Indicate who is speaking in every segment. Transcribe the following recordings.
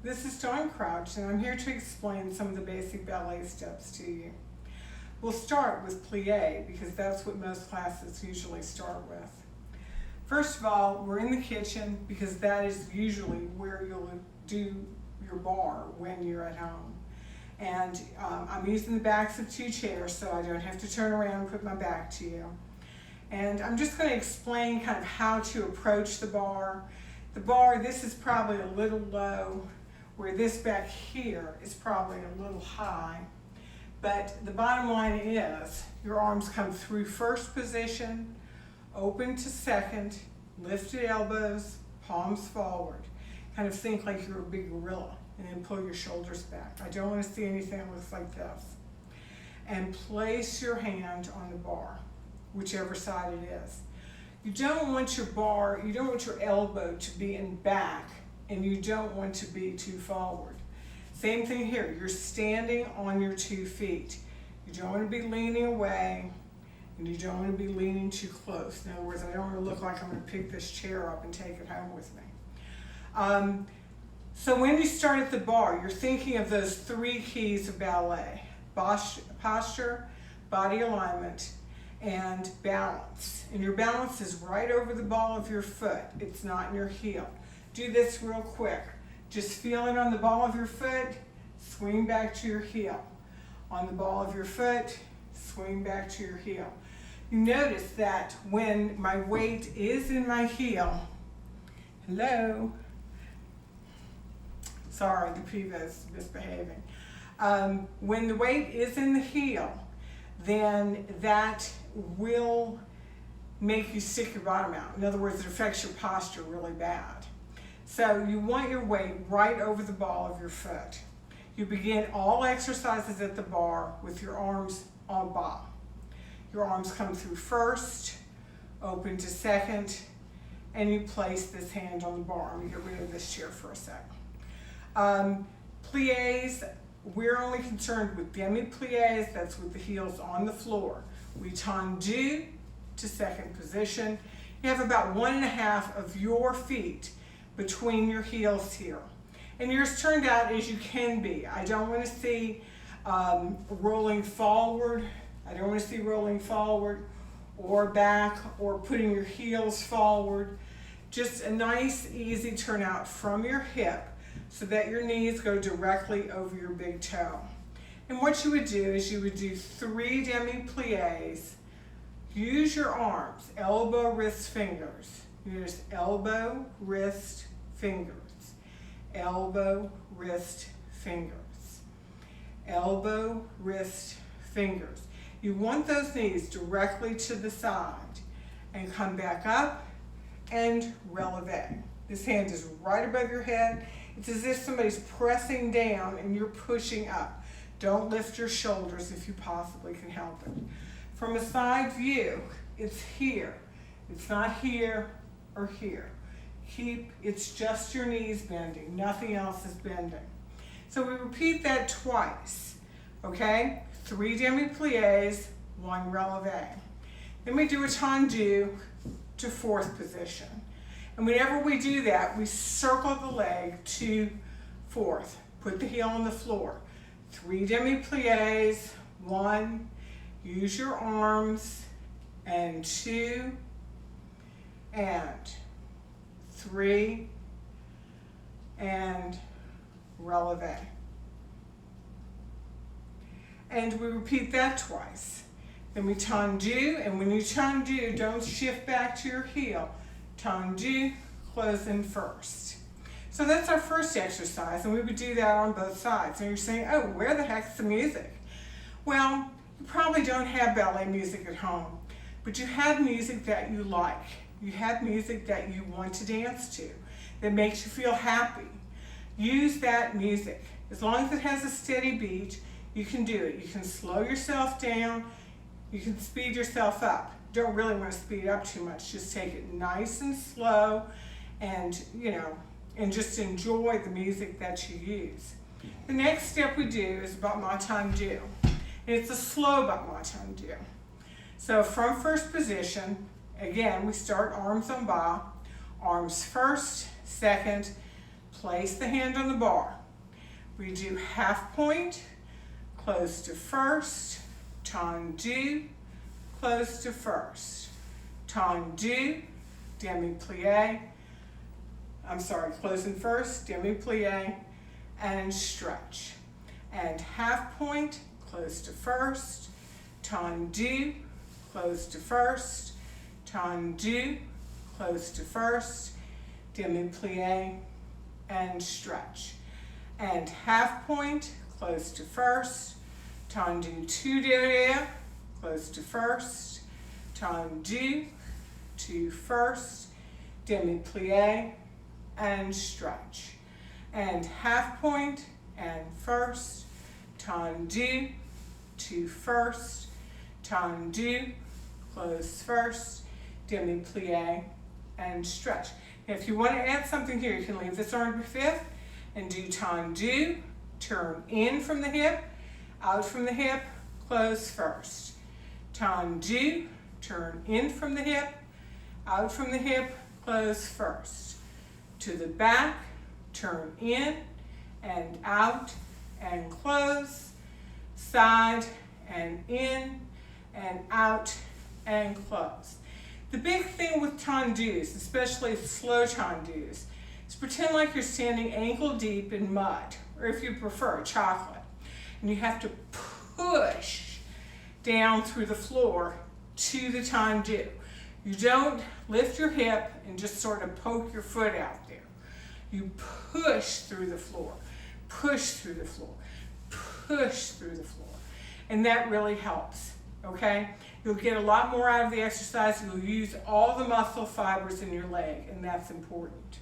Speaker 1: This is Dawn Crouch, and I'm here to explain some of the basic ballet steps to you. We'll start with plie because that's what most classes usually start with. First of all, we're in the kitchen because that is usually where you'll do your barre when you're at home. And I'm using the backs of 2 chairs so I don't have to turn around and put my back to you. And I'm just going to explain kind of how to approach the barre. The barre, this is probably a little low, where this back here is probably a little high. But the bottom line is your arms come through first position, open to second, lifted elbows, palms forward. Kind of think like you're a big gorilla, and then pull your shoulders back. I don't want to see anything that looks like this. And place your hand on the barre, whichever side it is. You don't want your barre, you don't want your elbow to be in back, and you don't want to be too forward. Same thing here, you're standing on your 2 feet. You don't want to be leaning away, and you don't want to be leaning too close. In other words, I don't want to look like I'm going to pick this chair up and take it home with me. So when you start at the barre, you're thinking of those 3 keys of ballet: posture, body alignment, and balance. And your balance is right over the ball of your foot. It's not in your heel. Do this real quick. Just feel it on the ball of your foot, swing back to your heel. On the ball of your foot, swing back to your heel. You notice that when my weight is in my heel, hello, sorry, the Piva is misbehaving. When the weight is in the heel, then that will make you stick your bottom out. In other words, it affects your posture really bad. So you want your weight right over the ball of your foot. You begin all exercises at the barre with your arms en bas. Your arms come through first, open to second, and you place this hand on the barre. I'm going to get rid of this chair for a sec. Plies, we're only concerned with demi-plies, that's with the heels on the floor. We tendu to second position. You have about 1.5 of your feet between your heels here. And yours turned out as you can be. I don't want to see rolling forward. I don't want to see rolling forward or back or putting your heels forward. Just a nice, easy turnout from your hip so that your knees go directly over your big toe. And what you would do is you would do 3 demi-plies. Use your arms, elbow, wrist, fingers. Use elbow, wrist, fingers. Elbow, wrist, fingers. Elbow, wrist, fingers. You want those knees directly to the side and come back up and releve. This hand is right above your head. It's as if somebody's pressing down and you're pushing up. Don't lift your shoulders if you possibly can help it. From a side view, it's here. It's not here or here. It's just your knees bending. Nothing else is bending. So we repeat that twice, okay? 3 demi-plies, 1 releve. Then we do a tendu to 4th position. And whenever we do that, we circle the leg to 4th. Put the heel on the floor. 3 demi-plies, 1, use your arms, and 2, and 3, and releve. And we repeat that twice. Then we tendu, and when you tendu, don't shift back to your heel. Tendu, close in first. So that's our first exercise, and we would do that on both sides. And you're saying, oh, where the heck's the music? Well, you probably don't have ballet music at home, but you have music that you like. You have music that you want to dance to, that makes you feel happy. Use that music. As long as it has a steady beat, you can do it. You can slow yourself down. You can speed yourself up. Don't really want to speed up too much. Just take it nice and slow and, and just enjoy the music that you use. The next step we do is battement tendu. And it's a slow battement tendu. So from first position, again, we start arms en bas, arms first, second, place the hand on the bar. We do half point, close to first, tendu, close to first, tendu, demi-plie, closing first, demi-plie, and stretch. And half point, close to first, tendu, close to first, tendu, close to first, demi-plie, and stretch. And half point, close to first, tendu to derrière, close to first, tendu to first, demi-plie, and stretch. And half point and first, tendu to first, tendu, close first, demi-plie, and stretch. Now, if you want to add something here, you can leave this arm to fifth and do tendu, turn in from the hip, out from the hip, close first. Tendu, turn in from the hip, out from the hip, close first. To the back, turn in and out and close, side and in and out and close. The big thing with tendus, especially slow tendus, is pretend like you're standing ankle deep in mud, or if you prefer, chocolate. And you have to push down through the floor to the tendu. You don't lift your hip and just sort of poke your foot out there. You push through the floor, push through the floor, push through the floor. And that really helps, okay? You'll get a lot more out of the exercise. You'll use all the muscle fibers in your leg, and that's important.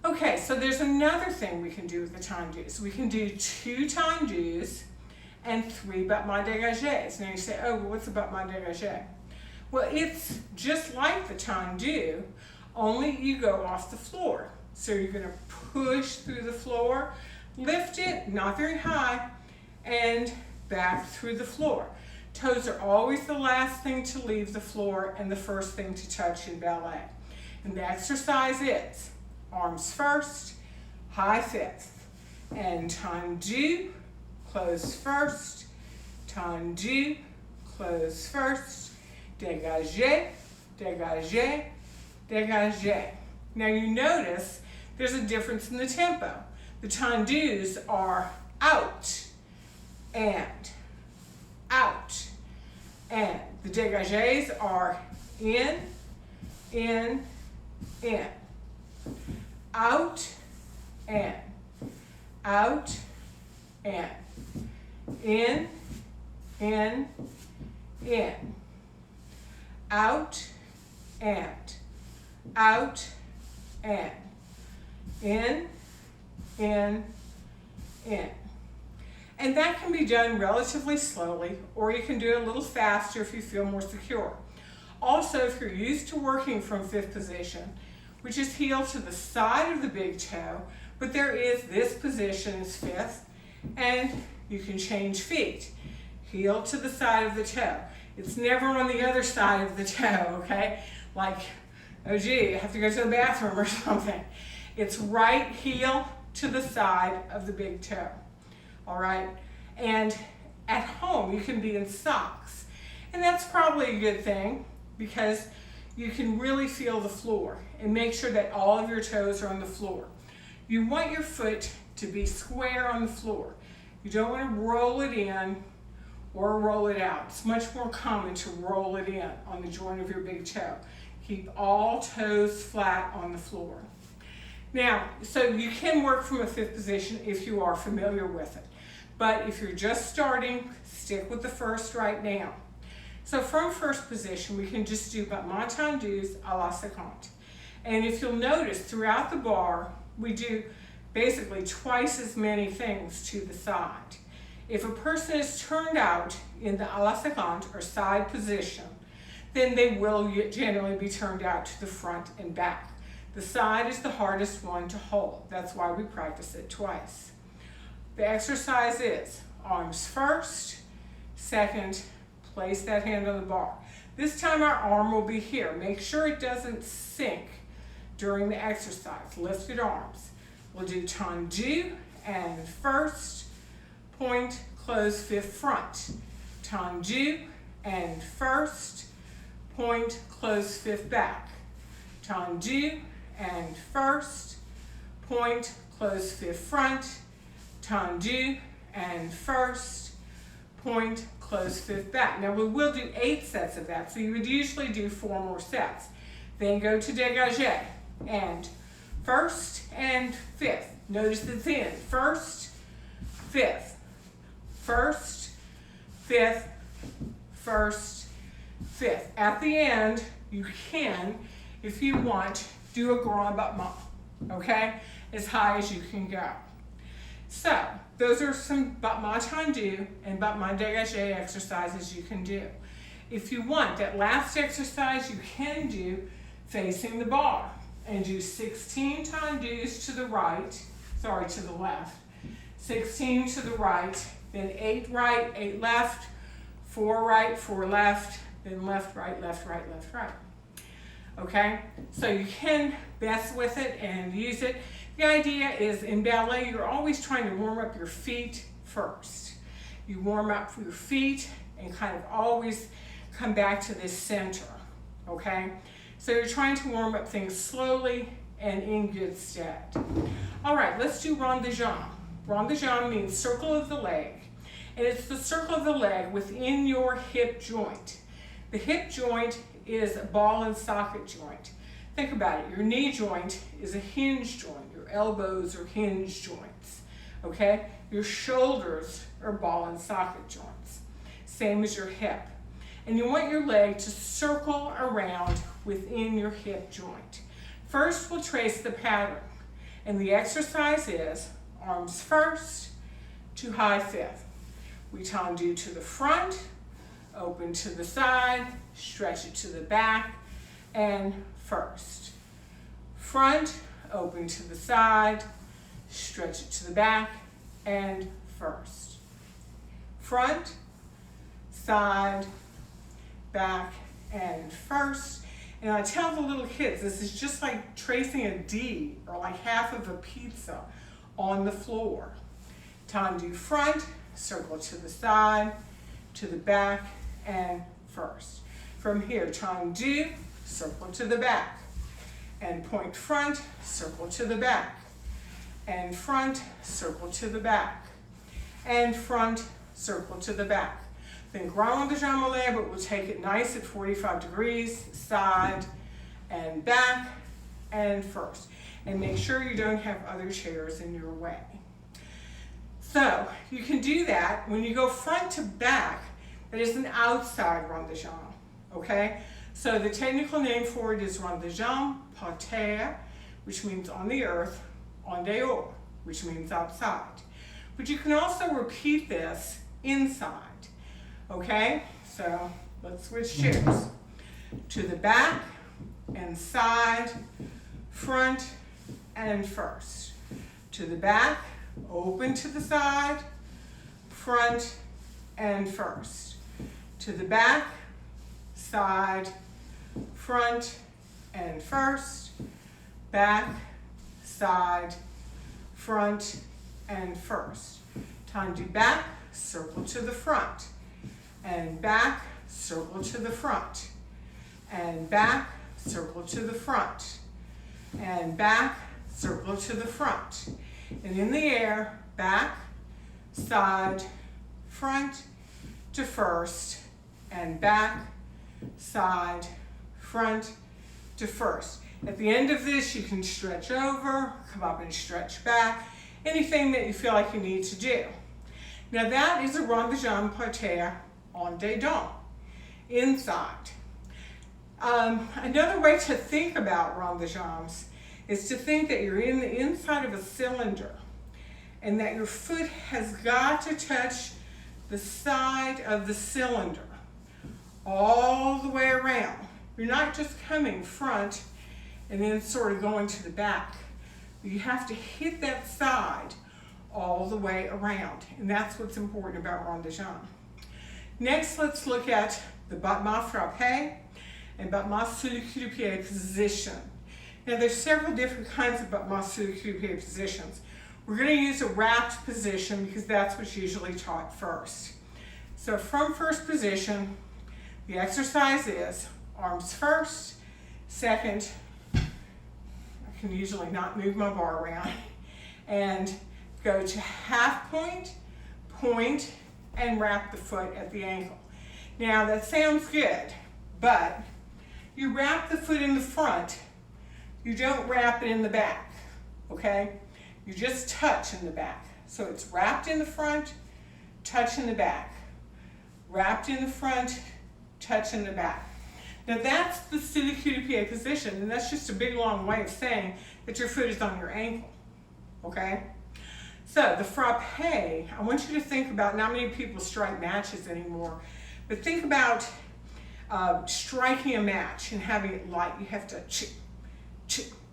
Speaker 1: Okay, so there's another thing we can do with the tendus. We can do 2 tendus and 3 battements dégagés. Now you say, oh, well, what's a battement dégagé? Well, it's just like the tendu, only you go off the floor. So you're going to push through the floor, lift it, not very high, and back through the floor. Toes are always the last thing to leave the floor and the first thing to touch in ballet. And the exercise is arms first, high fifth, and tendu, close first, tendu, close first, dégagé, dégagé, dégagé. Now you notice there's a difference in the tempo. The tendus are out and out, and the dégagés are in, out, and out, and in, out, and out, and in. And that can be done relatively slowly, or you can do it a little faster if you feel more secure. Also, if you're used to working from fifth position, which is heel to the side of the big toe, but there is this position is fifth, and you can change feet. Heel to the side of the toe. It's never on the other side of the toe, okay? Like, oh gee, I have to go to the bathroom or something. It's right heel to the side of the big toe. All right, and at home you can be in socks, and that's probably a good thing because you can really feel the floor and make sure that all of your toes are on the floor. You want your foot to be square on the floor. You don't want to roll it in or roll it out. It's much more common to roll it in on the joint of your big toe. Keep all toes flat on the floor. Now, so you can work from a fifth position if you are familiar with it. But if you're just starting, stick with the first right now. So from first position, we can just do battements tendus à la cinquante. And if you'll notice, throughout the bar, we do basically twice as many things to the side. If a person is turned out in the à la cinquante or side position, then they will generally be turned out to the front and back. The side is the hardest one to hold. That's why we practice it twice. The exercise is arms first, second, place that hand on the bar. This time our arm will be here. Make sure it doesn't sink during the exercise. Lifted arms. We'll do tendu and first, point, close fifth front. Tendu and first, point, close fifth back. Tendu and first, point, close fifth front. Tendu and first, point, close fifth back. Now we will do 8 sets of that, so you would usually do 4 more sets. Then go to dégagé and first and fifth. Notice the end. First, fifth, first, fifth, first, fifth. At the end, you can, if you want, do a grand battement, okay? As high as you can go. So, those are some battement tendu and battement dégagé exercises you can do. If you want, that last exercise you can do facing the bar and do 16 tendus to the right, to the left, 16 to the right, then 8 right, 8 left, 4 right, 4 left, then left, right, left, right, left, right. Okay, so you can mess with it and use it. The idea is in ballet, you're always trying to warm up your feet first. You warm up your feet and kind of always come back to this center, okay? So you're trying to warm up things slowly and in good stead. All right, let's do rond de jambe. Rond de jambe means circle of the leg, and it's the circle of the leg within your hip joint. The hip joint is a ball and socket joint. Think about it, your knee joint is a hinge joint, your elbows are hinge joints, okay? Your shoulders are ball and socket joints, same as your hip. And you want your leg to circle around within your hip joint. First, we'll trace the pattern. And the exercise is arms first to high fifth. We tendu to the front, open to the side, stretch it to the back, and first. Front, open to the side, stretch it to the back, and first. Front, side, back, and first. And I tell the little kids, this is just like tracing a D or like half of a pizza on the floor. Tendu front, circle to the side, to the back, and first. From here, tendu, circle to the back, and point front, circle to the back, and front, circle to the back, and front, circle to the back. Then grand de jambe, but we'll take it nice at 45 degrees, side and back and first. And make sure you don't have other chairs in your way. So you can do that when you go front to back, that is an outside rond de jambe, okay? So the technical name for it is rond de jambe par terre, which means on the earth, en dehors, which means outside. But you can also repeat this inside. Okay, so let's switch chairs. To the back and side, front and first. To the back, open to the side, front and first. To the back, side, front and first. Back, side, front and first. Tendu back, circle to the front. And back, circle to the front, and back, circle to the front, and back, circle to the front. And in the air, back, side, front to first, and back, side, front to first. At the end of this, you can stretch over, come up and stretch back, anything that you feel like you need to do. Now that is a rond de jambe par terre en dedans, inside. Another way to think about rond de jambes is to think that you're in the inside of a cylinder and that your foot has got to touch the side of the cylinder all the way around. You're not just coming front and then sort of going to the back. You have to hit that side all the way around, and that's what's important about rond de jambe. Next, let's look at the battement frappé and battement sur le cul de pied position. Now there's several different kinds of battement sur le pied positions. We're going to use a wrapped position because that's what's usually taught first. So from first position, the exercise is arms first, second, I can usually not move my bar around, and go to half point, point, and wrap the foot at the ankle. Now that sounds good, but you wrap the foot in the front, you don't wrap it in the back, okay? You just touch in the back. So it's wrapped in the front, touch in the back. Wrapped in the front, touch in the back. Now that's the sur le pied position, and that's just a big long way of saying that your foot is on your ankle, okay? So the frappe, I want you to think about, not many people strike matches anymore, but think about striking a match and having it light. You have to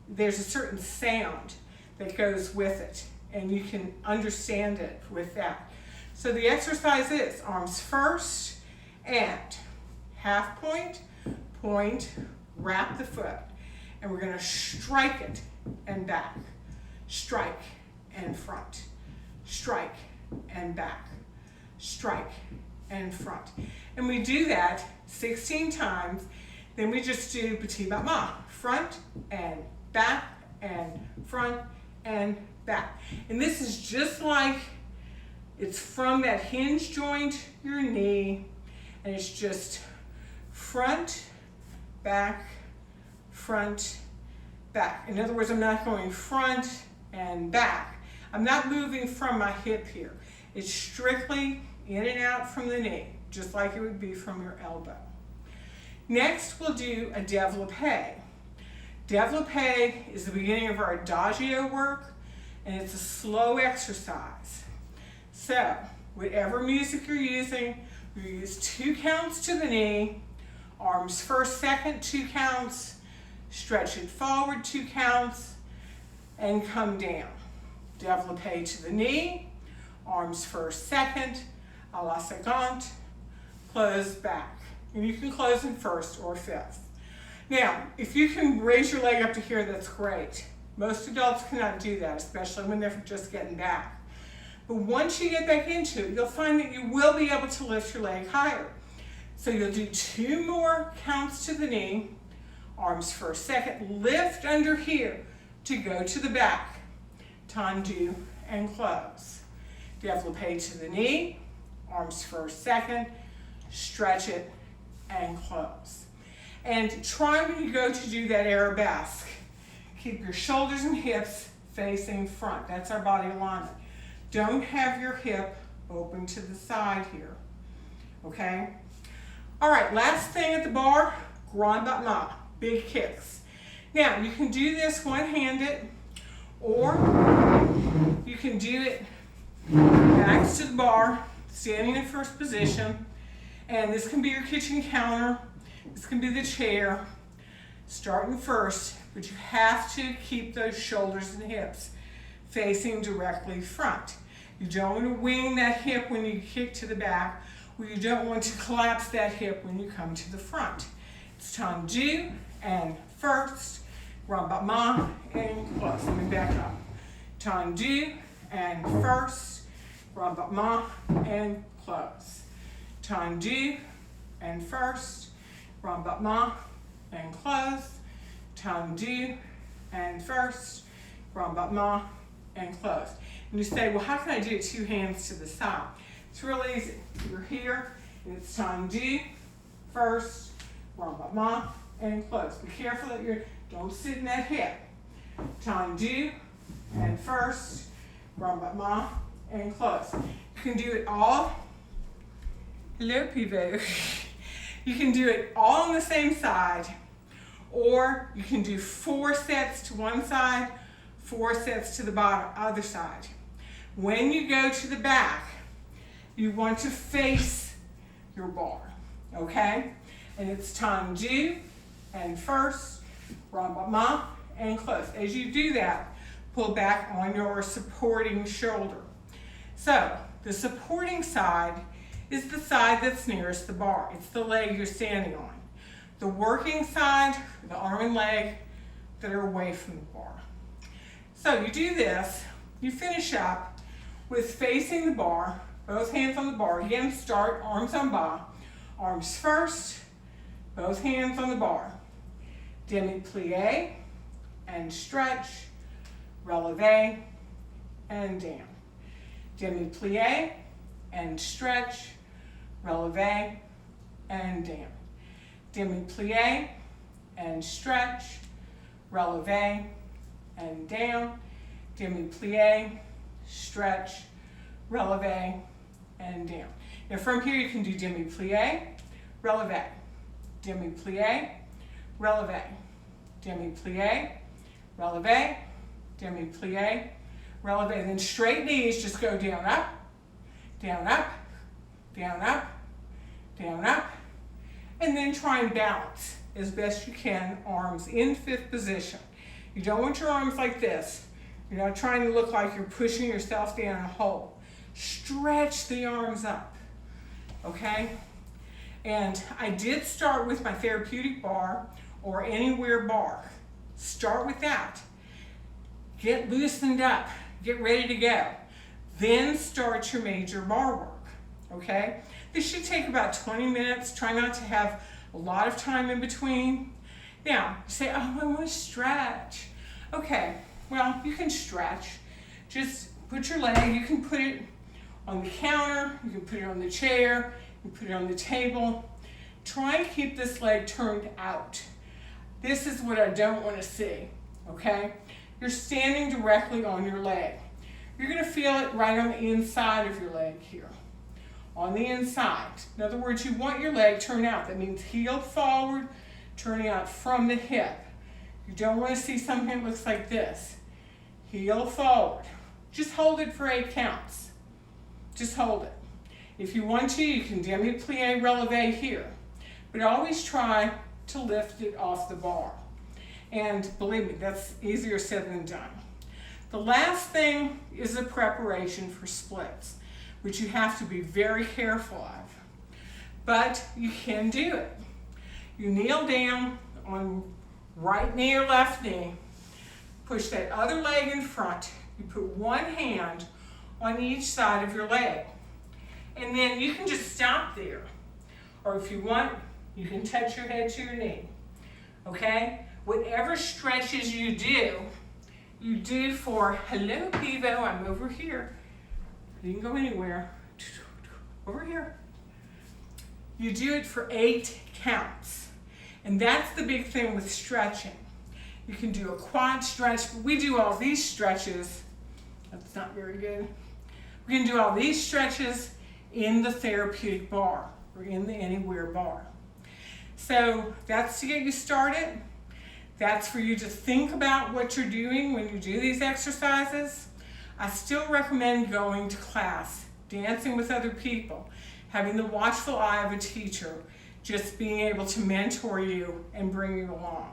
Speaker 1: there's a certain sound that goes with it, and you can understand it with that. So the exercise is arms first and half point, point, wrap the foot, and we're going to strike it and back, strike and front, strike and back, strike and front. And we do that 16 times, then we just do petit battement, front and back and front and back. And this is just like it's from that hinge joint, your knee, and it's just front, back, front, back. In other words, I'm not going front and back. I'm not moving from my hip here. It's strictly in and out from the knee, just like it would be from your elbow. Next, we'll do a développé. Développé is the beginning of our adagio work, and it's a slow exercise. So, whatever music you're using, you use 2 counts to the knee, arms first, second, 2 counts, stretch it forward 2 counts, and come down. Développé to the knee, arms first, second, à la seconde, close back. And you can close in first or fifth. Now, if you can raise your leg up to here, that's great. Most adults cannot do that, especially when they're just getting back. But once you get back into it, you'll find that you will be able to lift your leg higher. So you'll do 2 more counts to the knee, arms first, second, lift under here to go to the back, tendu and close. Développé to the knee, arms first, second, stretch it and close. And try when you go to do that arabesque, keep your shoulders and hips facing front. That's our body alignment. Don't have your hip open to the side here, okay? All right, last thing at the bar, grand battement, big kicks. Now, you can do this one-handed, or you can do it backs to the bar, standing in first position, and this can be your kitchen counter, this can be the chair, starting first, but you have to keep those shoulders and hips facing directly front. You don't want to wing that hip when you kick to the back, or you don't want to collapse that hip when you come to the front. It's tendu and first, grand battement and close. Let me back up. Tendu and first, grand battement and close. Tendu and first, grand battement and close. Tendu and first, grand battement and close. And you say, well, how can I do it 2 hands to the side? It's real easy. You're here, and it's tendu, first, grand battement, and close. Be careful that you don't sit in that hip. Tendu, and first, grand battement, and close. You can do it all. Hello, pivot. You can do it all on the same side, or you can do 4 sets to one side, 4 sets to the other side. When you go to the back, you want to face your bar, okay? And it's tendu and first, grand battement and close. As you do that, pull back on your supporting shoulder. So the supporting side is the side that's nearest the bar. It's the leg you're standing on. The working side, the arm and leg, that are away from the bar. So you do this, you finish up with facing the bar, both hands on the bar. Again, start arms on bar, arms first, both hands on the bar. Demi-plie and stretch, releve and down. Demi-plie and stretch, releve and down. Demi-plie and stretch, releve and down. Demi-plie, stretch, releve and down. Now from here you can do demi-plie, releve, demi-plie, releve, demi-plie, releve, demi-plie, releve. Then straight knees, just go down, up, down, up, down, up, down, up, and then try and balance as best you can, arms in fifth position. You don't want your arms like this. You're not trying to look like you're pushing yourself down a hole. Stretch the arms up, okay? And I did start with my therapeutic bar or anywhere bar. Start with that. Get loosened up, get ready to go. Then start your major bar work, okay? This should take about 20 minutes. Try not to have a lot of time in between. Now, you say, oh, I want to stretch. Okay, well, you can stretch. Just put your leg, you can put it on the counter, you can put it on the chair, you can put it on the table. Try and keep this leg turned out. This is what I don't want to see, okay? You're standing directly on your leg. You're going to feel it right on the inside of your leg here. On the inside. In other words, you want your leg turned out. That means heel forward, turning out from the hip. You don't want to see something that looks like this. Heel forward. Just hold it for 8 counts. Just hold it. If you want to, you can demi-plie, releve here. But always try to lift it off the bar. And believe me, that's easier said than done. The last thing is the preparation for splits, which you have to be very careful of. But you can do it. You kneel down on right knee or left knee, push that other leg in front. You put one hand on each side of your leg. And then you can just stop there. Or if you want, you can touch your head to your knee. Okay? Whatever stretches you do for, hello Pivo, I'm over here. You can go anywhere. Over here. You do it for 8 counts. And that's the big thing with stretching. You can do a quad stretch, but we do all these stretches. That's not very good. We can do all these stretches in the therapeutic bar or in the anywhere bar. So that's to get you started. That's for you to think about what you're doing when you do these exercises. I still recommend going to class, dancing with other people, having the watchful eye of a teacher, just being able to mentor you and bring you along.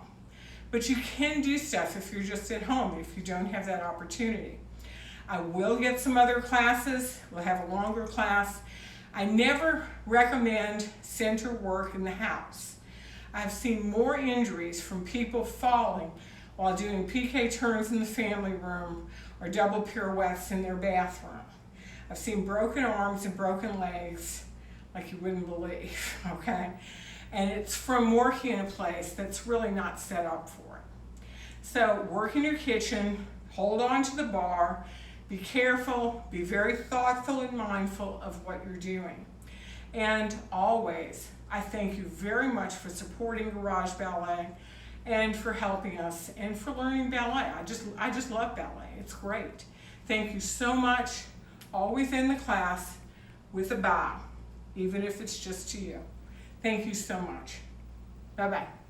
Speaker 1: But you can do stuff if you're just at home, if you don't have that opportunity. I will get some other classes. We'll have a longer class. I never recommend center work in the house. I've seen more injuries from people falling while doing PK turns in the family room or double pirouettes in their bathroom. I've seen broken arms and broken legs like you wouldn't believe, okay? And it's from working in a place that's really not set up for it. So work in your kitchen, hold on to the bar, be careful, be very thoughtful and mindful of what you're doing. And always, I thank you very much for supporting Garage Ballet and for helping us and for learning ballet. I just love ballet. It's great. Thank you so much. Always in the class with a bow, even if it's just to you. Thank you so much. Bye-bye.